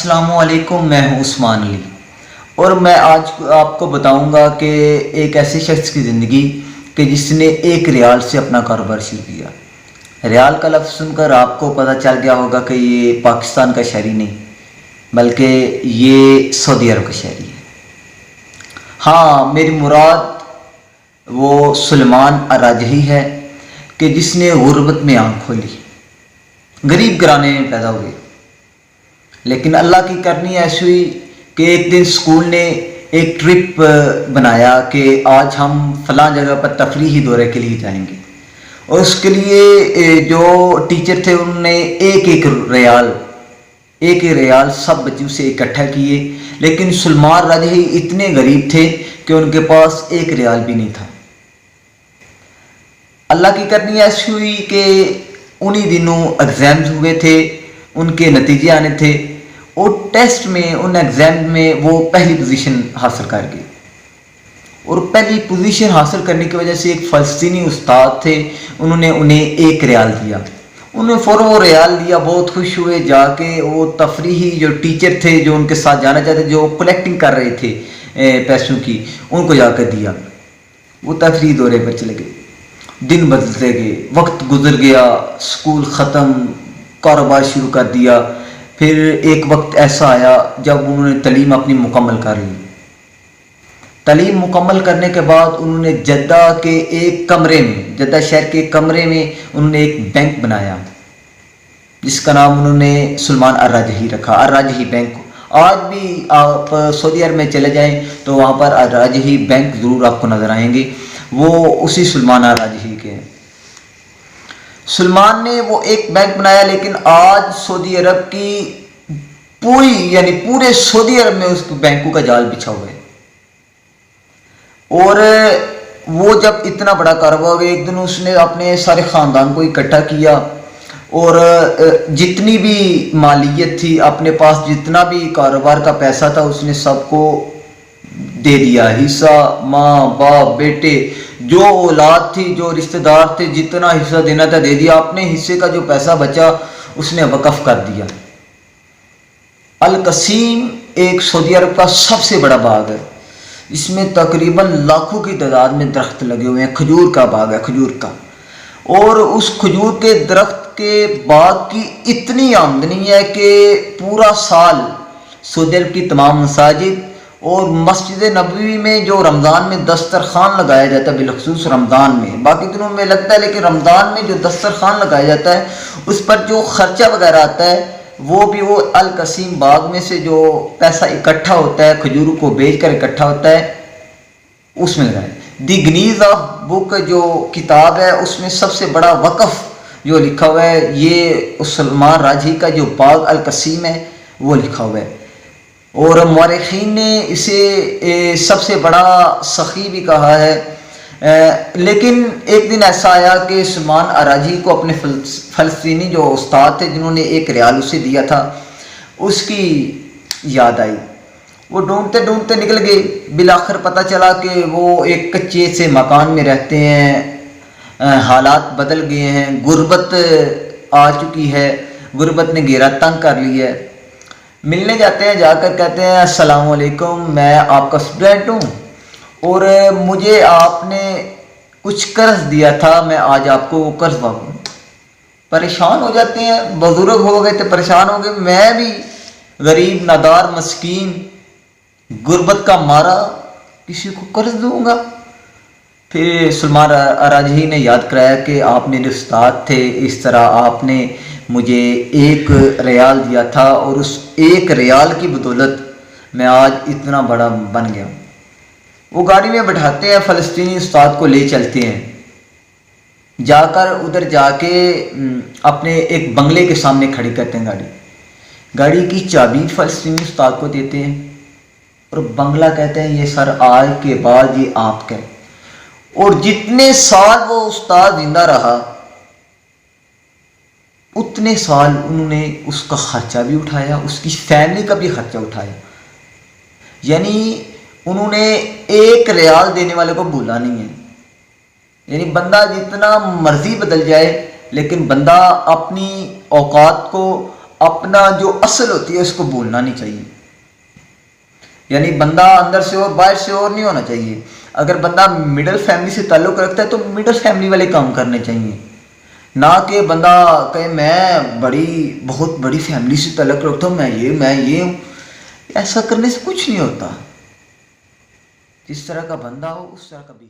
السلام علیکم، میں ہوں عثمان علی اور میں آج آپ کو بتاؤں گا کہ ایک ایسے شخص کی زندگی کہ جس نے 1 ریال سے اپنا کاروبار شروع کیا۔ ریال کا لفظ سن کر آپ کو پتہ چل گیا ہوگا کہ یہ پاکستان کا شہری نہیں بلکہ یہ سعودی عرب کا شہری ہے۔ ہاں، میری مراد وہ سلمان الراجحی ہے کہ جس نے غربت میں آنکھ کھولی، غریب گھرانے میں پیدا ہوئے، لیکن اللہ کی کرنی ایسی ہوئی کہ ایک دن اسکول نے ایک ٹرپ بنایا کہ آج ہم فلاں جگہ پر تفریحی دورے کے لیے جائیں گے، اور اس کے لیے جو ٹیچر تھے انہوں نے ایک ریال سب بچوں سے اکٹھا کیے، لیکن سلمان راجحی اتنے غریب تھے کہ ان کے پاس 1 ریال بھی نہیں تھا۔ اللہ کی کرنی ایسی ہوئی کہ انہی دنوں ایگزامز ہوئے تھے، ان کے نتیجے آنے تھے، اور ٹیسٹ میں ان ایگزام میں وہ پہلی پوزیشن حاصل کر گئے، اور پہلی پوزیشن حاصل کرنے کی وجہ سے ایک فلسطینی استاد تھے، انہوں نے انہیں 1 ریال دیا۔ انہوں نے فوراً وہ ریال لیا، بہت خوش ہوئے، جا کے وہ تفریحی جو ٹیچر تھے جو ان کے ساتھ جانا چاہتے، جو کلیکٹنگ کر رہے تھے پیسوں کی، ان کو جا کر دیا۔ وہ تفریحی دورے پر چلے گئے، دن بدلتے گئے، وقت گزر گیا، اسکول ختم، کاروبار شروع کر دیا۔ پھر ایک وقت ایسا آیا جب انہوں نے تعلیم اپنی مکمل کر لی۔ تعلیم مکمل کرنے کے بعد انہوں نے جدہ شہر کے ایک کمرے میں انہوں نے ایک بینک بنایا جس کا نام انہوں نے سلمان الراجحی رکھا، الراجحی بینک۔ آج بھی آپ سعودی عرب میں چلے جائیں تو وہاں پر الراجحی بینک ضرور آپ کو نظر آئیں گے، وہ اسی سلمان الراجحی کے ہیں۔ سلمان نے وہ ایک بینک بنایا، لیکن آج سعودی عرب کی پورے سعودی عرب میں اس بینکوں کا جال بچھا ہوا ہے، اور وہ جب اتنا بڑا کاروبار ہو گیا، ایک دن اس نے اپنے سارے خاندان کو اکٹھا کیا اور جتنی بھی مالیت تھی، اپنے پاس جتنا بھی کاروبار کا پیسہ تھا، اس نے سب کو دے دیا حصہ، ماں باپ بیٹے جو اولاد تھی، جو رشتہ دار تھے، جتنا حصہ دینا تھا دے دیا۔ اپنے حصے کا جو پیسہ بچا اس نے وقف کر دیا۔ القصیم ایک سعودی عرب کا سب سے بڑا باغ ہے، اس میں تقریباً لاکھوں کی تعداد میں درخت لگے ہوئے ہیں، کھجور کا باغ ہے، کھجور کا، اور اس کھجور کے درخت کے باغ کی اتنی آمدنی ہے کہ پورا سال سعودی عرب کی تمام مساجد اور مسجد نبوی میں جو رمضان میں دسترخوان لگایا جاتا ہے، بالخصوص رمضان میں، باقی دنوں میں لگتا ہے لیکن رمضان میں جو دسترخوان لگایا جاتا ہے اس پر جو خرچہ وغیرہ آتا ہے وہ بھی وہ القصیم باغ میں سے جو پیسہ اکٹھا ہوتا ہے، کھجوروں کو بیچ کر اکٹھا ہوتا ہے، اس میں لگایا۔ دی گنیز آف بک جو کتاب ہے اس میں سب سے بڑا وقف جو لکھا ہوا ہے یہ سلمان راجحی کا جو باغ القصیم ہے وہ لکھا ہوا ہے، اور مورخین نے اسے سب سے بڑا سخی بھی کہا ہے۔ لیکن ایک دن ایسا آیا کہ سلمان الراجحی کو اپنے فلسطینی جو استاد تھے جنہوں نے 1 ریال اسے دیا تھا اس کی یاد آئی، وہ ڈھونڈتے ڈھونڈتے نکل گئے، بالآخر پتہ چلا کہ وہ ایک کچے سے مکان میں رہتے ہیں، حالات بدل گئے ہیں، غربت آ چکی ہے، غربت نے گھیرا تنگ کر لیا ہے۔ ملنے جاتے ہیں، جا کر کہتے ہیں السلام علیکم، میں آپ کا اسٹوڈنٹ ہوں اور مجھے آپ نے کچھ قرض دیا تھا، میں آج آپ کو وہ قرض واپس۔ پریشان ہو جاتے ہیں، بزرگ ہو گئے تھے، پریشان ہو گئے، میں بھی غریب نادار مسکین غربت کا مارا کسی کو قرض دوں گا؟ پھر سلمان الراجحی نے یاد کرایا کہ آپ میرے استاد تھے، اس طرح آپ نے مجھے 1 ریال دیا تھا اور اس 1 ریال کی بدولت میں آج اتنا بڑا بن گیا ہوں۔ وہ گاڑی میں بٹھاتے ہیں، فلسطینی استاد کو لے چلتے ہیں، جا کر ادھر جا کے اپنے ایک بنگلے کے سامنے کھڑی کرتے ہیں، گاڑی کی چابی فلسطینی استاد کو دیتے ہیں اور بنگلہ کہتے ہیں یہ سر آج کے بعد یہ آپ کا ہے، اور جتنے سال وہ استاد زندہ رہا اتنے سال انہوں نے اس کا خرچہ بھی اٹھایا، اس کی فیملی کا بھی خرچہ اٹھایا، یعنی انہوں نے 1 ریال دینے والے کو بھولا نہیں ہے۔ یعنی بندہ جتنا مرضی بدل جائے لیکن بندہ اپنی اوقات کو، اپنا جو اصل ہوتی ہے اس کو بولنا نہیں چاہیے. یعنی بندہ اندر سے اور باہر سے اور نہیں ہونا چاہیے. اگر بندہ مڈل فیملی سے تعلق رکھتا ہے تو مڈل فیملی والے کام کرنے چاہیے، نہ کہ بندہ کہے میں بہت بڑی فیملی سے تعلق رکھتا ہوں، میں یہ ہوں. ایسا کرنے سے کچھ نہیں ہوتا. جس طرح کا بندہ ہو اس طرح کا بھی